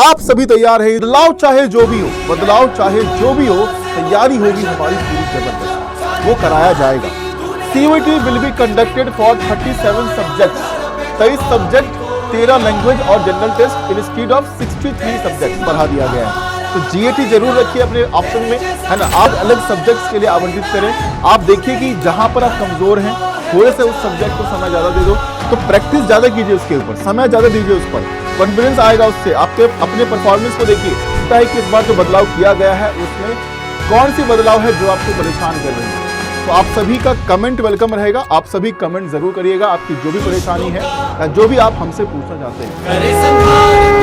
आप सभी तैयार हैं? बदलाव चाहे जो भी हो, बदलाव चाहे जो भी हो, तैयारी होगी हमारी पूरी जबरदस्त, वो कराया जाएगा। CUET will be conducted for 37 subjects, 23 subject, 13 language और general test instead of 63 subject बढ़ा दिया गया है। तो GAT जरूर रखिए अपने ऑप्शन में, है ना। आप अलग सब्जेक्ट्स के लिए आवंटित करें। आप देखिए कि जहां पर आप कमजोर हैं, थोड़े से उस सब्जेक्ट को समय ज्यादा दे दो, तो प्रैक्टिस ज्यादा कीजिए उसके ऊपर, समय ज्यादा दीजिए उस पर, कॉन्फिडेंस आएगा उससे। आपके अपने परफॉर्मेंस को देखिए कि इस बार जो बदलाव किया गया है उसमें कौन सी बदलाव है जो आपको परेशान कर रही है। तो आप सभी का कमेंट वेलकम रहेगा, आप सभी कमेंट जरूर करिएगा, आपकी जो भी परेशानी है या जो भी आप हमसे पूछना चाहते हैं।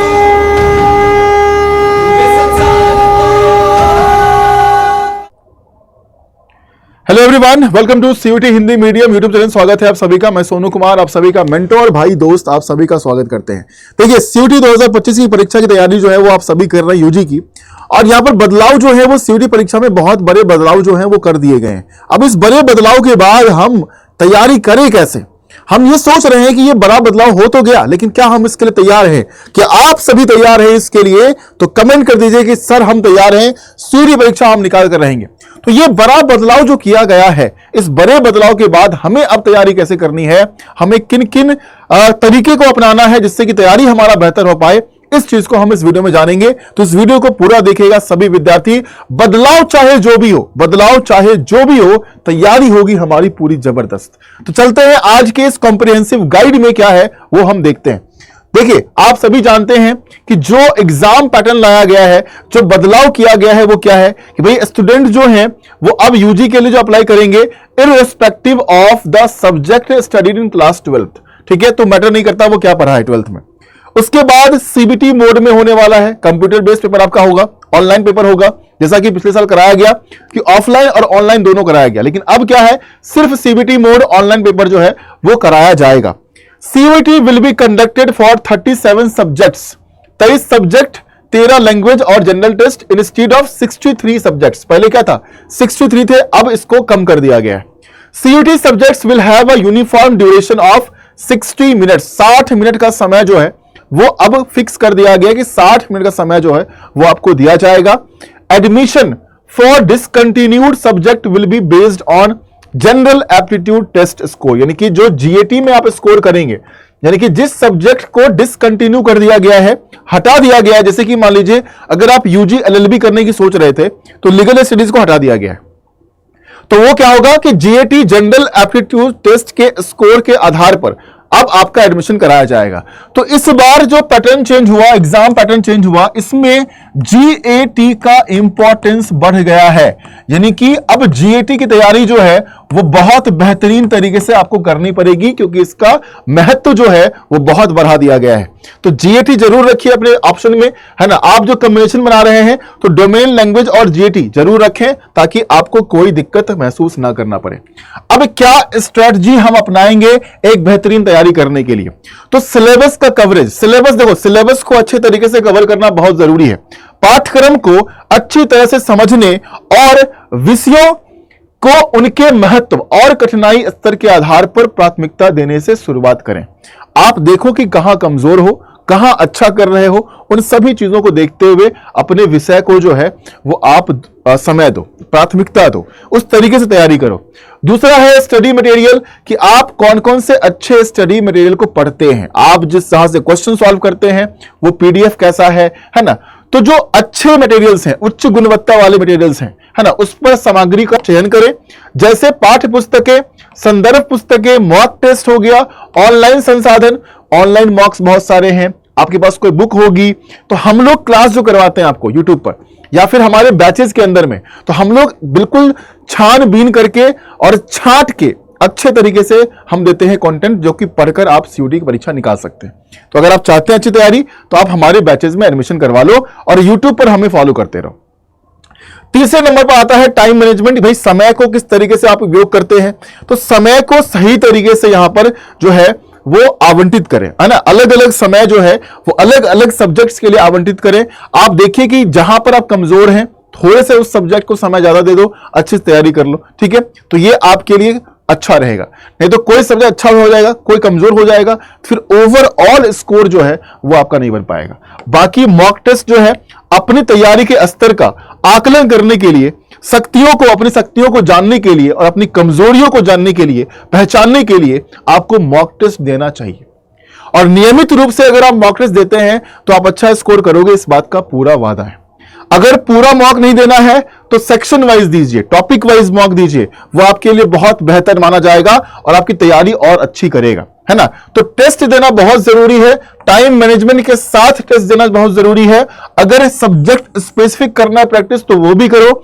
Hello everyone, welcome to CUET Hindi medium YouTube channel. स्वागत है आप सभी का। मैं सोनू कुमार आप सभी का मेंटोर भाई दोस्त आप सभी का स्वागत करते हैं। देखिए CUET 2025 की परीक्षा की तैयारी जो है वो आप सभी कर रहे हैं यूजी की, और यहाँ पर बदलाव जो है वो CUET परीक्षा में बहुत बड़े बदलाव जो है वो कर दिए गए हैं। अब इस बड़े बदलाव के बाद हम तैयारी करें कैसे? हम ये सोच रहे हैं कि ये बड़ा बदलाव हो तो गया, लेकिन क्या हम इसके लिए तैयार हैं? क्या आप सभी तैयार हैं इसके लिए? तो कमेंट कर दीजिए कि सर हम तैयार हैं, CUET परीक्षा हम निकाल कर रहेंगे। तो ये बड़ा बदलाव जो किया गया है, इस बड़े बदलाव के बाद हमें अब तैयारी कैसे करनी है, हमें किन किन तरीके को अपनाना है जिससे कि तैयारी हमारा बेहतर हो पाए, इस चीज को हम इस वीडियो में जानेंगे। तो इस वीडियो को पूरा देखिएगा सभी विद्यार्थी। बदलाव चाहे जो भी हो, बदलाव चाहे जो भी हो, तैयारी होगी हमारी पूरी जबरदस्त। तो चलते हैं आज के इस कॉम्प्रिहेंसिव गाइड में क्या है वो हम देखते हैं। देखिए आप सभी जानते हैं कि जो एग्जाम पैटर्न लाया गया है, जो बदलाव किया गया है वो क्या है कि भाई स्टूडेंट जो हैं वो अब यूजी के लिए जो अप्लाई करेंगे irrespective of the subject studied in class 12th, ठीक है। तो मैटर नहीं करता वो क्या पढ़ा है 12th में। उसके बाद CBT मोड में होने वाला है, कंप्यूटर बेस्ड पेपर आपका होगा, ऑनलाइन पेपर होगा, जैसा कि पिछले साल कराया गया कि ऑफलाइन और ऑनलाइन दोनों कराया गया, लेकिन अब क्या है सिर्फ CBT मोड ऑनलाइन पेपर जो है वो कराया जाएगा। CUET will be conducted for 37 subjects, 23 subject, 13 language और general test instead of 63 subjects. पहले क्या था 63 थे, अब इसको कम कर दिया गया है। CUET subjects will have a uniform duration of 60 minute, 60 minute का समय जो है वो अब फिक्स कर दिया गया कि 60 मिनट का समय जो है वो आपको दिया जाएगा। Admission for discontinued subject will be based on general aptitude test score, यानी कि जो GAT में आप स्कोर करेंगे, यानी कि जिस सब्जेक्ट को डिसकंटिन्यू कर दिया गया है, हटा दिया गया है, जैसे कि मान लीजिए अगर आप UG LLB करने की सोच रहे थे तो लीगल स्टडीज को हटा दिया गया है, तो वो क्या होगा कि GAT जनरल एप्टीट्यूड टेस्ट के स्कोर के आधार पर अब आपका एडमिशन कराया जाएगा। तो इस बार जो पैटर्न चेंज हुआ, एग्जाम पैटर्न चेंज हुआ, इसमें GAT का इंपॉर्टेंस बढ़ गया है, यानी कि अब GAT की तैयारी जो है वो बहुत बेहतरीन तरीके से आपको करनी पड़ेगी, क्योंकि इसका महत्व जो है वो बहुत बढ़ा दिया गया है। तो GAT जरूर रखिए अपने ऑप्शन में, है ना। आप जो कॉम्बिनेशन बना रहे हैं तो डोमेन, लैंग्वेज और GAT जरूर रखें ताकि आपको कोई दिक्कत महसूस ना करना पड़े। अब क्या स्ट्रेटजी हम अपनाएंगे एक बेहतरीन तैयारी करने के लिए? तो सिलेबस का कवरेज, सिलेबस देखो, सिलेबस को अच्छे तरीके से कवर करना बहुत जरूरी है। पाठ्यक्रम को अच्छी तरह से समझने और विषयों को उनके महत्व और कठिनाई स्तर के आधार पर प्राथमिकता देने से शुरुआत करें। आप देखो कि कहां कमजोर हो, कहां अच्छा कर रहे हो, उन सभी चीजों को देखते हुए अपने विषय को जो है वो आप समय दो, प्राथमिकता दो, उस तरीके से तैयारी करो। दूसरा है स्टडी मटेरियल, कि आप कौन कौन से अच्छे स्टडी मटेरियल को पढ़ते हैं, आप जिस तरह से क्वेश्चन सॉल्व करते हैं वो PDF कैसा है ना। तो जो अच्छे मटेरियल्स हैं, उच्च गुणवत्ता वाले मटेरियल्स हैं, है ना, उस पर सामग्री का चयन करें, जैसे पाठ्य पुस्तकें, संदर्भ पुस्तकें, मॉक टेस्ट हो गया, ऑनलाइन संसाधन, ऑनलाइन मॉक्स बहुत सारे हैं, आपके पास कोई बुक होगी, तो हम लोग क्लास जो करवाते हैं आपको यूट्यूब पर या फिर हमारे बैचेस के अंदर में, तो हम लोग बिल्कुल छानबीन करके और छांट के अच्छे तरीके से हम देते हैं कंटेंट, जो कि पढ़कर आप CUET की परीक्षा निकाल सकते हैं। तो अगर आप चाहते हैं अच्छी तैयारी तो आप हमारे बैचेस में एडमिशन करवा लो और यूट्यूब पर हमें फॉलो करते रहो। तीसरे नंबर पर आता है टाइम मैनेजमेंट। भाई समय को किस तरीके से आप उपयोग करते हैं, तो समय को सही तरीके से यहां पर जो है वो आवंटित करें, है ना। अलग अलग समय जो है वो अलग अलग सब्जेक्ट्स के लिए आवंटित करें। आप देखिए कि जहां पर आप कमजोर हैं थोड़े से उस सब्जेक्ट को समय ज्यादा दे दो, अच्छी तैयारी कर लो, ठीक है। तो ये आपके लिए अच्छा रहेगा, नहीं तो कोई सब्जेक्ट अच्छा हो जाएगा, कोई कमजोर हो जाएगा, फिर ओवरऑल स्कोर जो है वो आपका नहीं बन पाएगा। बाकी मॉक टेस्ट जो है अपनी तैयारी के स्तर का आकलन करने के लिए, शक्तियों को, अपनी शक्तियों को जानने के लिए और अपनी कमजोरियों को जानने के लिए, पहचानने के लिए आपको मॉक टेस्ट देना चाहिए। और नियमित रूप से अगर आप मॉक टेस्ट देते हैं तो आप अच्छा स्कोर करोगे, इस बात का पूरा वादा है। अगर पूरा मॉक नहीं देना है तो सेक्शन वाइज दीजिए, टॉपिक वाइज मॉक दीजिए, वो आपके लिए बहुत बेहतर माना जाएगा और आपकी तैयारी और अच्छी करेगा, है ना। तो टेस्ट देना बहुत जरूरी है, टाइम मैनेजमेंट के साथ टेस्ट देना बहुत जरूरी है। अगर सब्जेक्ट स्पेसिफिक करना है प्रैक्टिस तो वो भी करो।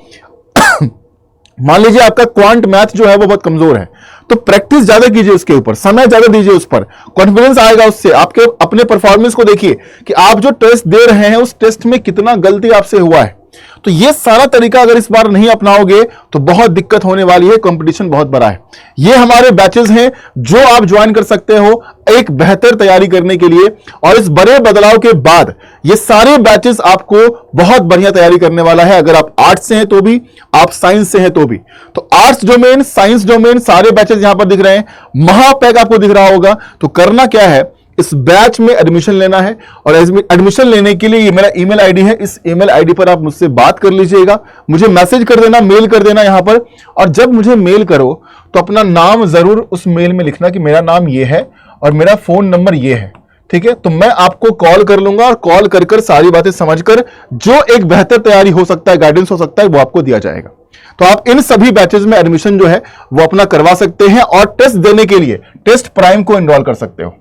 मान लीजिए आपका क्वांट मैथ जो है वो बहुत कमजोर है, तो प्रैक्टिस ज्यादा कीजिए, उसके ऊपर समय ज्यादा दीजिए, उस पर कॉन्फिडेंस आएगा, उससे आपके अपने परफॉर्मेंस को देखिए कि आप जो टेस्ट दे रहे हैं उस टेस्ट में कितना गलती आपसे हुआ है। तो ये सारा तरीका अगर इस बार नहीं अपनाओगे तो बहुत दिक्कत होने वाली है, कंपटीशन बहुत बड़ा है। ये हमारे बैचेस हैं जो आप ज्वाइन कर सकते हो एक बेहतर तैयारी करने के लिए, और इस बड़े बदलाव के बाद ये सारे बैचेस आपको बहुत बढ़िया तैयारी करने वाला है। अगर आप आर्ट्स से हैं तो भी, आप साइंस से हैं तो भी। तो आर्ट्स डोमेन, साइंस डोमेन, सारे बैचेस यहां पर दिख रहे हैं, महापैक आपको दिख रहा होगा। तो करना क्या है, इस बैच में एडमिशन लेना है, और एडमिशन लेने के लिए ये मेरा ईमेल आईडी है, इस ईमेल आईडी पर आप मुझसे बात कर लीजिएगा, मुझे मैसेज कर देना, मेल कर देना यहां पर। और जब मुझे मेल करो तो अपना नाम जरूर उस मेल में लिखना कि मेरा नाम ये है और मेरा फोन नंबर ये है, ठीक है। तो मैं आपको कॉल कर लूंगा और कॉल कर कर सारी बातें समझकर जो एक बेहतर तैयारी हो सकता है, गाइडेंस हो सकता है, वो आपको दिया जाएगा। तो आप इन सभी बैचेस में एडमिशन जो है वो अपना करवा सकते हैं, और टेस्ट देने के लिए टेस्ट प्राइम को एनरोल कर सकते हो।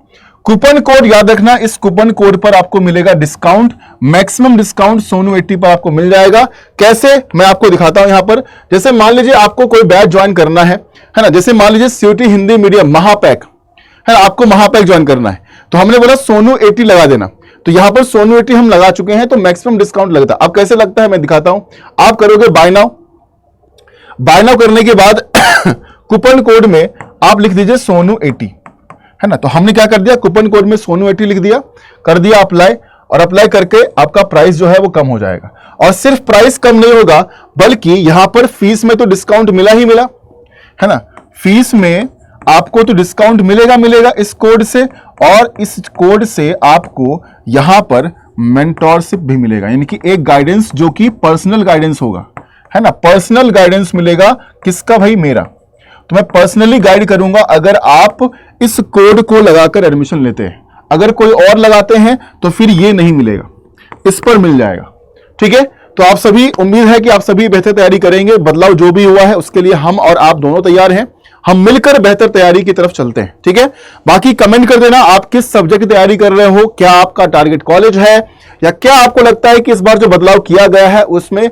कूपन कोड याद रखना, इस कूपन कोड पर आपको मिलेगा डिस्काउंट, मैक्सिमम डिस्काउंट सोनू 80 पर आपको मिल जाएगा। कैसे, मैं आपको दिखाता हूं यहां पर। जैसे मान लीजिए आपको कोई बैच ज्वाइन करना है ना, जैसे मान लीजिए सीयूटी हिंदी मीडियम महापैक है ना, आपको महापैक ज्वाइन करना है, तो हमने बोला सोनू 80 लगा देना। तो यहां पर सोनू 80 हम लगा चुके हैं, तो मैक्सिमम डिस्काउंट लगता है। अब कैसे लगता है मैं दिखाता हूं। आप करोगे बाय नाउ, बाय नाउ करने के बाद कूपन कोड में आप लिख दीजिए सोनू 80, है ना। तो हमने क्या कर दिया, कूपन कोड में सोनू 80 लिख दिया, कर दिया अप्लाई, और अप्लाई करके आपका प्राइस जो है वो कम हो जाएगा। और सिर्फ प्राइस कम नहीं होगा, बल्कि यहां पर फीस में तो डिस्काउंट मिला ही मिला, है ना। फीस में आपको तो डिस्काउंट मिलेगा मिलेगा इस कोड से, और इस कोड से आपको यहां पर मेंटोरशिप भी मिलेगा, यानी कि एक गाइडेंस जो कि पर्सनल गाइडेंस होगा, है ना। पर्सनल गाइडेंस मिलेगा किसका भाई, मेरा। तो मैं पर्सनली गाइड करूंगा अगर आप इस कोड को लगाकर एडमिशन लेते हैं। अगर कोई और लगाते हैं तो फिर ये नहीं मिलेगा, इस पर मिल जाएगा, ठीक है। तो आप सभी, उम्मीद है कि आप सभी बेहतर तैयारी करेंगे। बदलाव जो भी हुआ है उसके लिए हम और आप दोनों तैयार हैं, हम मिलकर बेहतर तैयारी की तरफ चलते हैं, ठीक है। बाकी कमेंट कर देना आप किस सब्जेक्ट की तैयारी कर रहे हो, क्या आपका टारगेट कॉलेज है, या क्या आपको लगता है कि इस बार जो बदलाव किया गया है उसमें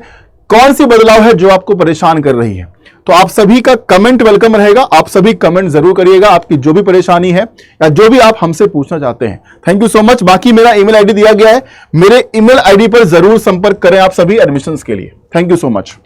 कौन सी बदलाव है जो आपको परेशान कर रही है। तो आप सभी का कमेंट वेलकम रहेगा, आप सभी कमेंट जरूर करिएगा, आपकी जो भी परेशानी है या जो भी आप हमसे पूछना चाहते हैं। Thank you so much. बाकी मेरा ईमेल आईडी दिया गया है, मेरे ईमेल आईडी पर जरूर संपर्क करें आप सभी एडमिशंस के लिए। Thank you so much.